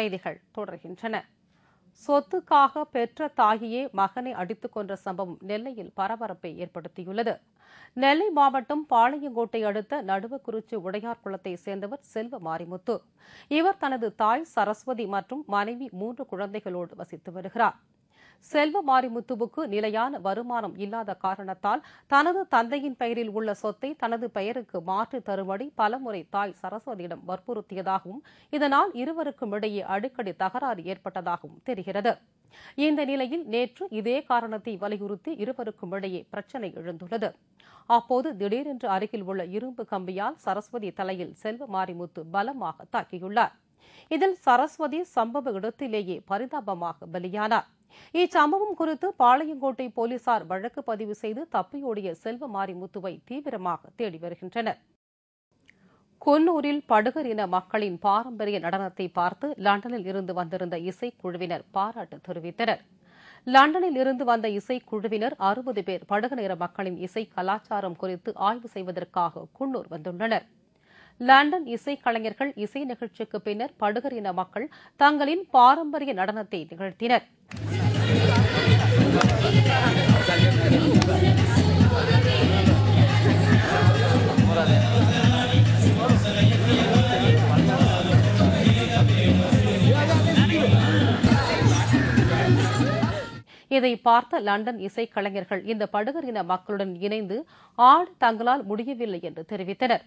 செய்திகள் தொடர்கின்றன. சொத்துக்காக பெற்ற தாயையே மகனை அடித்துக் கொன்ற சம்பவம் நெல்லையில் பரபரப்பை ஏற்படுத்தியுள்ளது. நெல்லை மாவட்டம் பாளையங்கோட்டை அடுத்த நடுவக்குறிச்சி உடையார்குளத்தை சேர்ந்தவர் செல்வ மாரிமுத்து. இவர் தனது தாய் சரஸ்வதி மற்றும் மனைவி 3 குழந்தைகளோடு வசித்து வருகிறார். செல்வ மாரிமுத்துவுக்கு நிலையான வருமானம் இல்லாத காரணத்தால் தனது தந்தையின் பெயரில் உள்ள சொத்தை தனது பெயருக்கு மாற்றி தரும்படி பலமுறை தாய் சரஸ்வதியிடம் வற்புறுத்தியதாகவும் இதனால் இருவருக்கும் இடையே அடிக்கடி தகராறு ஏற்பட்டதாகவும் தெரிகிறது. இந்த நிலையில் நேற்று இதே காரணத்தை வலியுறுத்தி இருவருக்கும் இடையே பிரச்சினை எழுந்துள்ளது. அப்போது திடீரென்று அருகில் உள்ள இரும்பு கம்பியால் சரஸ்வதி தலையில் செல்வ மாரிமுத்து பலமாக தாக்கியுள்ளார். இதில் சரஸ்வதி சம்பவ இடத்திலேயே பரிதாபமாக பலியானார். இச்சம்பவம் குறித்து பாளையங்கோட்டை போலீசார் வழக்கு பதிவு செய்து தப்பியோடிய செல்வ மாரிமுத்துவை தீவிரமாக தேடி வருகின்றனர். குன்னூரில் படுகர் இன மக்களின் பாரம்பரிய நடனத்தை பார்த்து லண்டனில் இருந்து வந்திருந்த இசைக்குழுவினர் பாராட்டு தெரிவித்தனர். லண்டனில் இருந்து வந்த இசைக்குழுவினர் 60 பேர் படுகர் இன மக்களின் இசை கலாச்சாரம் குறித்து ஆய்வு செய்வதற்காக குன்னூர் வந்துள்ளனர். லண்டன் இசைக்கலைஞர்கள் இசை நிகழ்ச்சிக்கு பின்னர் படுகர் இன மக்கள் தங்களின் பாரம்பரிய நடனத்தை நிகழ்த்தினர். இதை பார்த்த லண்டன் இசைக்கலைஞர்கள் இந்த படுகர் இன மக்களுடன் இணைந்து ஆட தங்களால் முடியவில்லை என்று தெரிவித்தனர்.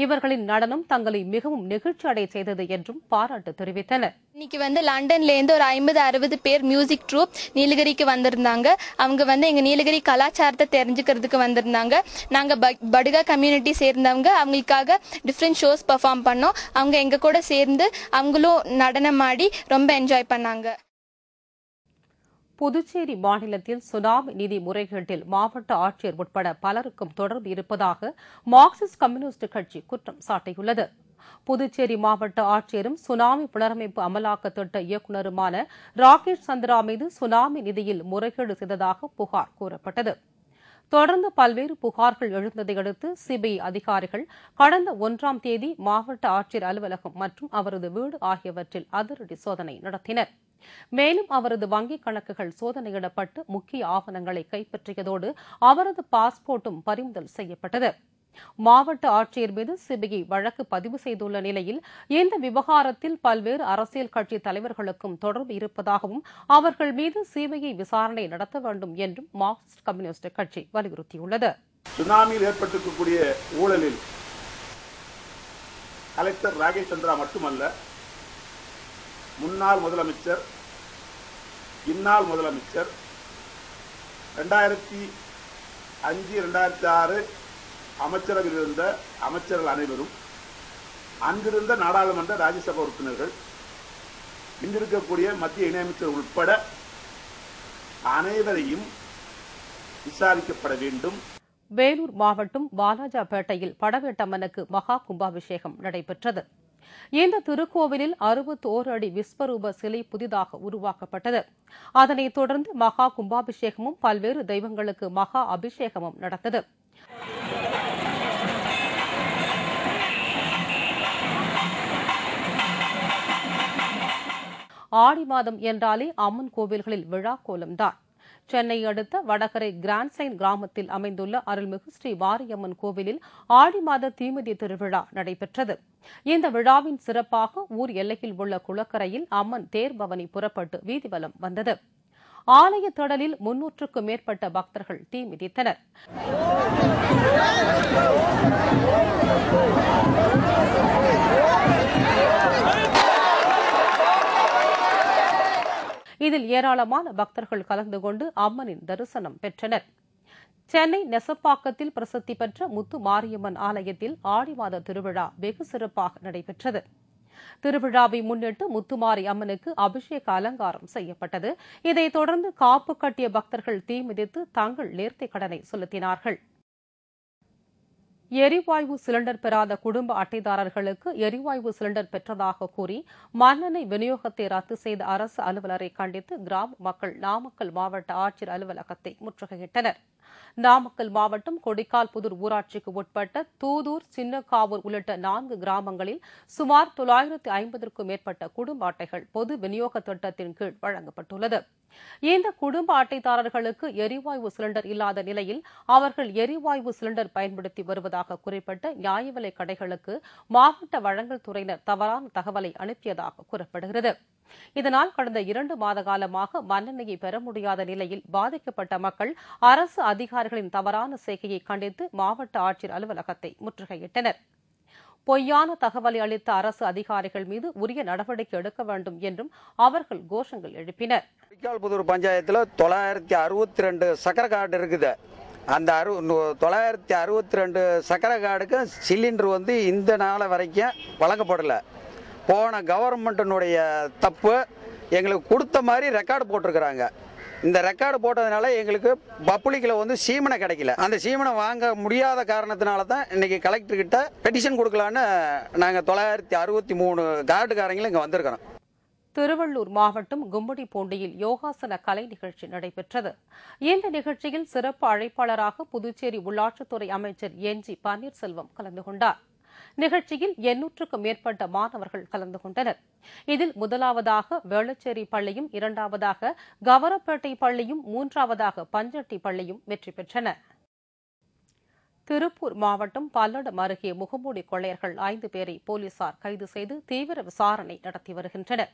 இவர்களின் நடனம் தங்களை மிகவும் நெகிழ்ச்சி அடைய செய்தது என்றும் பாராட்டு தெரிவித்தனர். இன்னைக்கு லண்டன்ல இருந்து ஒரு 50-60 பேர் மியூசிக் ட்ரூப் நீலகிரிக்கு வந்திருந்தாங்க. அவங்க எங்க நீலகிரி கலாச்சாரத்தை தெரிஞ்சுக்கிறதுக்கு வந்திருந்தாங்க. நாங்க படுகா கம்யூனிட்டி சேர்ந்தவங்க அவங்களுக்காக டிஃப்ரெண்ட் ஷோஸ் பெர்ஃபார்ம் பண்ணோம். அவங்க எங்க கூட சேர்ந்து அவங்களும் நடனம் ஆடி ரொம்ப என்ஜாய் பண்ணாங்க. புதுச்சேரி மாநிலத்தில் சுனாமி நிதி முறைகேட்டில் மாவட்ட ஆட்சியர் உட்பட பலருக்கும் தொடர்பு இருப்பதாக மார்க்சிஸ்ட் கம்யூனிஸ்ட் கட்சி குற்றம் சாட்டியுள்ளது. புதுச்சேரி மாவட்ட ஆட்சியரும் சுனாமி புனரமைப்பு அமலாக்க திட்ட இயக்குநருமான ராகேஷ் சந்திரா மீது சுனாமி நிதியில் முறைகேடு செய்ததாக புகார் கூறப்பட்டது. தொடர்ந்து பல்வேறு புகார்கள் எழுந்ததை அடுத்து சிபிஐ அதிகாரிகள் கடந்த 1ஆம் தேதி மாவட்ட ஆட்சியர் அலுவலகம் மற்றும் அவரது வீடு ஆகியவற்றில் அதிரடி சோதனை நடத்தினர். மேலும் அவரது வங்கிக் கணக்குகள் சோதனையிடப்பட்டு முக்கிய ஆவணங்களை கைப்பற்றியதோடு அவரது பாஸ்போர்ட்டும் பறிமுதல் செய்யப்பட்டது. மாவட்ட ஆட்சியர் மீது சிபிஐ வழக்கு பதிவு செய்துள்ள நிலையில் இந்த விவகாரத்தில் பல்வேறு அரசியல் கட்சி தலைவர்களுக்கும் தொடர்பு இருப்பதாகவும் அவர்கள் மீது சிபிஐ விசாரணை நடத்த வேண்டும் என்றும் மார்க்சிஸ்ட் கம்யூனிஸ்ட் கட்சி வலியுறுத்தியுள்ளது. சுனாமியில் ஏற்பட்டிருக்கக்கூடிய ஊழலில் கலெக்டர் ராகேஷ் சந்திரா மட்டுமல்ல, முன்னாள் முதலமைச்சர், இந்நாள் முதலமைச்சர், 2005-2006 அமைச்சரவையில் இருந்த அமைச்சர்கள் அனைவரும், அங்கிருந்த நாடாளுமன்ற ராஜ்யசபா உறுப்பினர்கள், இங்கிருக்கக்கூடிய மத்திய இணையமைச்சர் உட்பட அனைவரையும் விசாரிக்கப்பட வேண்டும். வேலூர் மாவட்டம் வாலாஜாபேட்டையில் படவேட்டம்மனுக்கு மகா கும்பாபிஷேகம் நடைபெற்றது. இந்த திருக்கோவிலில் 61 அடி விஸ்வரூப சிலை புதிதாக உருவாக்கப்பட்டது. அதனைத் தொடர்ந்து மகா கும்பாபிஷேகமும் பல்வேறு தெய்வங்களுக்கு மகா அபிஷேகமும் நடந்தது. ஆடி மாதம் என்றாலே அம்மன் கோவில்களில் விழா கோலம்தான். சென்னை அடுத்த வடகரை கிராண்ட் சைன் கிராமத்தில் அமைந்துள்ள அருள்மிகு ஸ்ரீ மாரியம்மன் கோவிலில் ஆடி மாத தீமிதி திருவிழா நடைபெற்றது. இந்த விழாவின் சிறப்பாக ஊர் எல்லையில் உள்ள குளக்கரையில் அம்மன் தேர்பவனி புறப்பட்டு வீதிவலம் வந்தது. ஆலய திடலில் 300க்கும் மேற்பட்ட பக்தர்கள் தீ மிதித்தனர். இதில் ஏராளமான பக்தர்கள் கலந்து கொண்டு அம்மனின் தரிசனம் பெற்றனர். சென்னை நெசப்பாக்கத்தில் பிரசித்தி பெற்ற முத்து மாரியம்மன் ஆலயத்தில் ஆடி மாத திருவிழா வெகு சிறப்பாக நடைபெற்றது. திருவிழாவை முன்னிட்டு முத்துமாரி அம்மனுக்கு அபிஷேக அலங்காரம் செய்யப்பட்டது. இதைத் தொடர்ந்து காப்பு கட்டிய பக்தர்கள் தீ மிதித்து தங்கள் நேர்த்திக் கடனை செலுத்தினார்கள். எரிவாயு சிலிண்டர் பெறாத குடும்ப அட்டைதாரர்களுக்கு எரிவாயு சிலிண்டர் பெற்றதாக கூறி மண்ணெண்ணெய் விநியோகத்தை ரத்து செய்த அரசு அலுவலரை கண்டித்து கிராம மக்கள் நாமக்கல் மாவட்ட ஆட்சியர் அலுவலகத்தை முற்றுகையிட்டனர். நாமக்கல் மாவட்டம் கொடிக்கால்புதூர் ஊராட்சிக்கு உட்பட்ட தூதூர், சின்னக்காவூர் உள்ளிட்ட 4 கிராமங்களில் சுமார் 950க்கும் மேற்பட்ட குடும்ப அட்டைகள் பொது விநியோக திட்டத்தின் கீழ் வழங்கப்பட்டுள்ளது. இந்த குடும்ப அட்டைதாரர்களுக்கு எரிவாயு சிலிண்டர் இல்லாத நிலையில் அவர்கள் எரிவாயு சிலிண்டர் பயன்படுத்தி வருவதாக குறிப்பிட்ட நியாய விலைக் கடைகளுக்கு மாவட்ட வழங்கல் துறையினர் தவறான தகவலை அனுப்பியதாக கூறப்படுகிறது. இதனால் கடந்த 2 மாத காலமாக மண்ணெண்ணெயை பெற முடியாத நிலையில் பாதிக்கப்பட்ட மக்கள் அரசு அதிகாரிகளின் தவறான செய்கையை கண்டித்து மாவட்ட ஆட்சியர் அலுவலகத்தை முற்றுகையிட்டனர். பொய்யான தகவலை அளித்த அரசு அதிகாரிகள் மீது உரிய நடவடிக்கை எடுக்க வேண்டும் என்றும் அவர்கள் கோஷங்கள் எழுப்பினர். கொடிக்கால்புதூர் பஞ்சாயத்தில் 962 சக்கரை கார்டு இருக்குது. அந்த 962 சக்கரை கார்டுக்கு சிலிண்டர் இந்த நாள் வரைக்கும் வழங்கப்படலை. போன கவர்மெண்ட்டினுடைய தப்பு. எங்களுக்கு கொடுத்த மாதிரி ரெக்கார்டு போட்டிருக்கிறாங்க. இந்த ரெக்கார்டு போட்டதுனால எங்களுக்கு பப்ளிக்கில் சீமனை கிடைக்கல. அந்த சீமனை வாங்க முடியாத காரணத்தினால தான் இன்னைக்கு கலெக்டர்கிட்ட பெட்டிஷன் கொடுக்கலான்னு நாங்கள் 963 கார்டுக்காரங்களும் இங்கே வந்திருக்கிறோம். திருவள்ளூர் மாவட்டம் கும்மிடிப்பூண்டியில் யோகாசன கலை நிகழ்ச்சி நடைபெற்றது. இந்த நிகழ்ச்சியில் சிறப்பு அழைப்பாளராக புதுச்சேரி உள்ளாட்சித்துறை அமைச்சர் என்.ஜி. பன்னீர்செல்வம் கலந்து கொண்டார். நிகழ்ச்சியில் 800க்கும் மேற்பட்ட மாணவர்கள் கலந்து கொண்டனர். இதில் முதலாவதாக வேளச்சேரி பள்ளியும், 2வதாக கவரப்பேட்டை பள்ளியும், 3வதாக பஞ்சட்டி பள்ளியும் வெற்றி பெற்றன. திருப்பூர் மாவட்டம் பல்லடம் அருகே முகமூடி கொள்ளையர்கள் 5 பேரை போலீசார் கைது செய்து தீவிர விசாரணை நடத்தி வருகின்றனர்.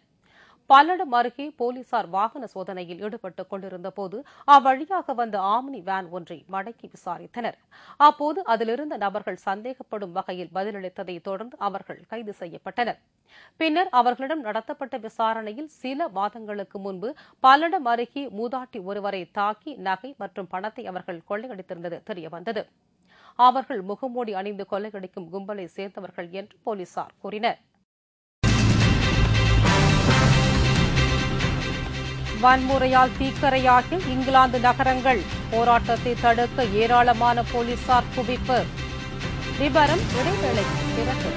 பல்லடம் அருகே போலீசார் வாகன சோதனையில் ஈடுபட்டுக் கொண்டிருந்தபோது அவ்வழியாக வந்த ஆம்னி வேன் ஒன்றை மடக்கி விசாரித்தனர். அப்போது அதிலிருந்த நபர்கள் சந்தேகப்படும் வகையில் பதிலளித்ததை தொடர்ந்து அவர்கள் கைது செய்யப்பட்டனர். பின்னர் அவர்களிடம் நடத்தப்பட்ட விசாரணையில் சில மாதங்களுக்கு முன்பு பல்லடம் அருகே மூதாட்டி ஒருவரை தாக்கி நகை மற்றும் பணத்தை அவர்கள் கொள்ளையடித்திருந்தது தெரியவந்தது. அவர்கள் முகமூடி அணிந்து கொள்ளையடிக்கும் கும்பலை சேர்ந்தவர்கள் என்று போலீசார் கூறினர். வன்முறையால் தீக்கரையாகிய இங்கிலாந்து நகரங்கள், போராட்டத்தை தடுக்க ஏராளமான போலீசார் குவிப்பு. விவரம் இடைவேளைக்கு பிறகு.